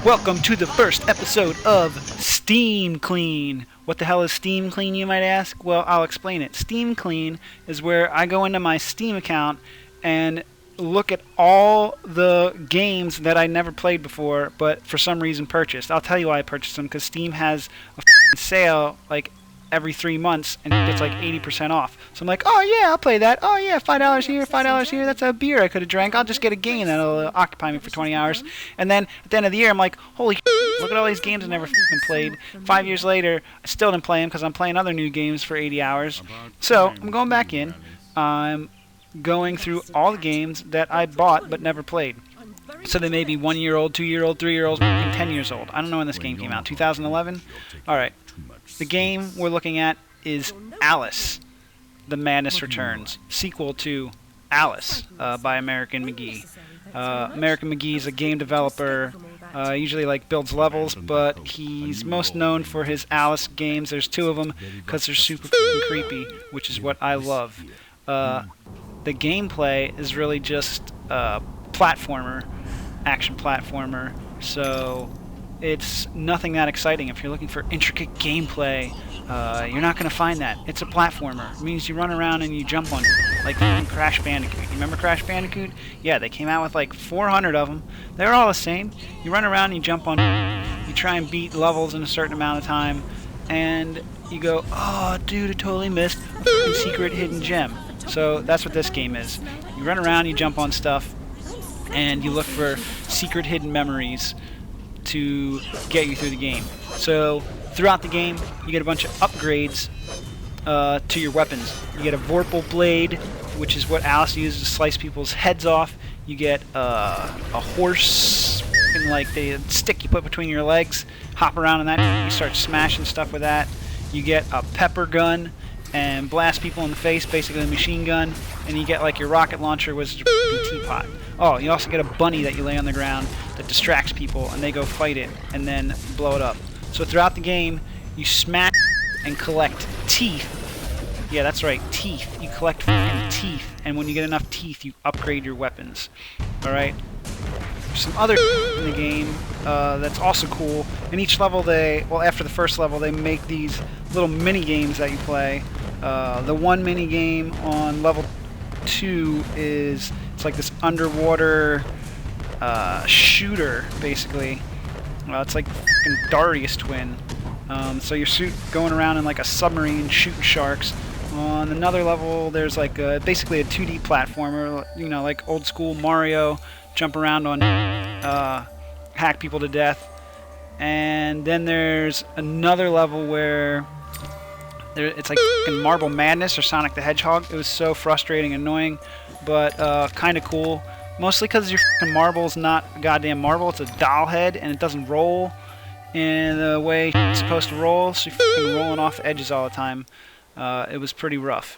Welcome to the first episode of Steam Clean. What the hell is Steam Clean, you might ask? Well, I'll explain it. Steam Clean is where I go into my Steam account and look at all the games that I never played before, but for some reason purchased. I'll tell you why I purchased them, because Steam has a sale like every 3 months, and it's like 80% off. So I'm like, oh yeah, I'll play that. Oh yeah, $5 here, $5 here. That's a beer I could have drank. I'll just get a game that'll occupy me for 20 hours. And then at the end of the year, I'm like, holy look at all these games I never played. 5 years later, I still didn't play them because I'm playing other new games for 80 hours. So I'm going back in. I'm going through all the games that I bought but never played. So they may be 1 year old, 2 year old, 3 year olds, 10 years old. I don't know when this game came out. 2011? Alright. The game we're looking at is Alice, The Madness Returns, sequel to Alice by American McGee. American McGee is a game developer, usually builds levels, but he's most known for his Alice games. There's 2 of them because they're super creepy, which is what I love. The gameplay is really just platformer, action platformer, so it's nothing that exciting. If you're looking for intricate gameplay, you're not going to find that. It's a platformer. It means you run around and you jump on, like Crash Bandicoot. You remember Crash Bandicoot? Yeah, they came out with like 400 of them. They're all the same. You run around and you jump on, you try and beat levels in a certain amount of time, and you go, oh dude, I totally missed a secret hidden gem. So that's what this game is. You run around, you jump on stuff, and you look for secret hidden memories to get you through the game. So throughout the game, you get a bunch of upgrades to your weapons. You get a Vorpal blade, which is what Alice uses to slice people's heads off. You get a horse, and the stick you put between your legs. Hop around on that. You start smashing stuff with that. You get a pepper gun and blast people in the face, basically a machine gun. And you get your rocket launcher, which is a teapot. Oh, you also get a bunny that you lay on the ground that distracts people, and they go fight it and then blow it up. So throughout the game, you smash and collect teeth. Yeah, that's right, teeth. You collect fucking teeth, and when you get enough teeth, you upgrade your weapons. Alright? There's some other in the game that's also cool. In each level, after the first level, they make these little mini games that you play. The one mini game on level 2 is it's like this underwater shooter, basically. It's like fucking Darius twin. So you're going around in a submarine shooting sharks. On another level, there's basically a 2D platformer, like old school Mario, jump around on, hack people to death. And then there's another level where it's like Marble Madness or Sonic the Hedgehog. It was so frustrating and annoying, but kind of cool. Mostly because your marble's not a goddamn marble. It's a doll head, and it doesn't roll in the way it's supposed to roll, so you're rolling off the edges all the time. It was pretty rough.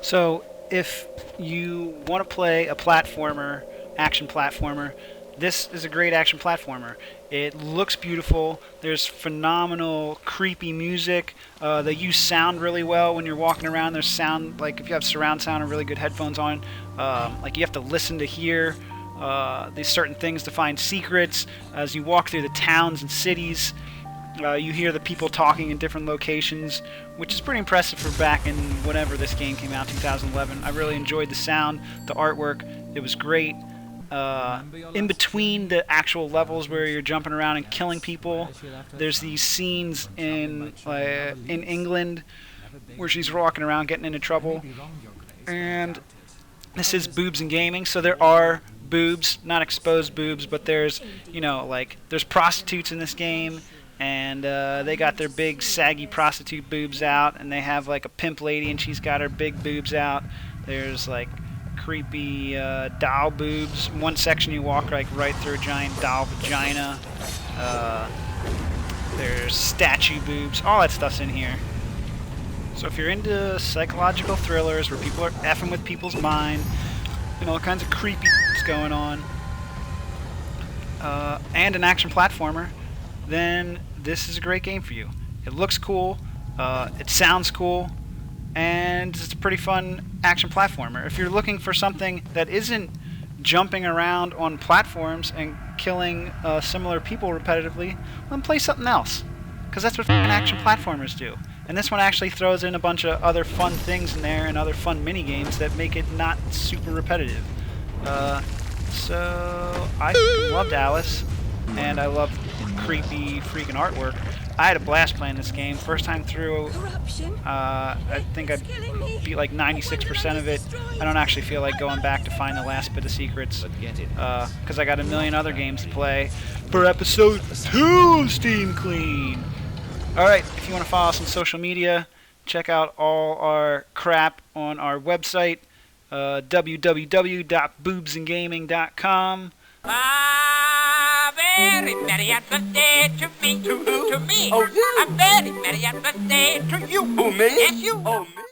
So if you want to play a platformer, action platformer, this is a great action platformer. It looks beautiful. There's phenomenal creepy music. They use sound really well when you're walking around. There's sound, if you have surround sound or really good headphones on, you have to listen to hear these certain things to find secrets. As you walk through the towns and cities, you hear the people talking in different locations, which is pretty impressive for back in whenever this game came out, 2011. I really enjoyed the sound, the artwork. It was great. In between the actual levels where you're jumping around and killing people, there's these scenes in England where she's walking around getting into trouble. And this is Boobs and Gaming, so there are boobs, not exposed boobs, but there's, there's prostitutes in this game, and they got their big saggy prostitute boobs out, and they have a pimp lady, and she's got her big boobs out. There's creepy doll boobs. One section you walk right through a giant doll vagina. There's statue boobs. All that stuff's in here. So if you're into psychological thrillers where people are effing with people's mind and all kinds of creepy going on, and an action platformer, then this is a great game for you. It looks cool. It sounds cool. And it's a pretty fun action platformer. If you're looking for something that isn't jumping around on platforms and killing similar people repetitively, then play something else. Because that's what action platformers do. And this one actually throws in a bunch of other fun things in there and other fun mini games that make it not super repetitive. So I loved Alice, and I loved creepy freaking artwork. I had a blast playing this game. First time through, I think I beat like 96% of it. I don't actually feel like going back to find the last bit of secrets, because I got a million other games to play for episode 2 of Steam Clean. Alright, if you want to follow us on social media, check out all our crap on our website, www.boobsandgaming.com. Very merry at the day to me, to me. Oh, you? I'm very merry at the day to you. Oh, me? Yes, you. Oh, me.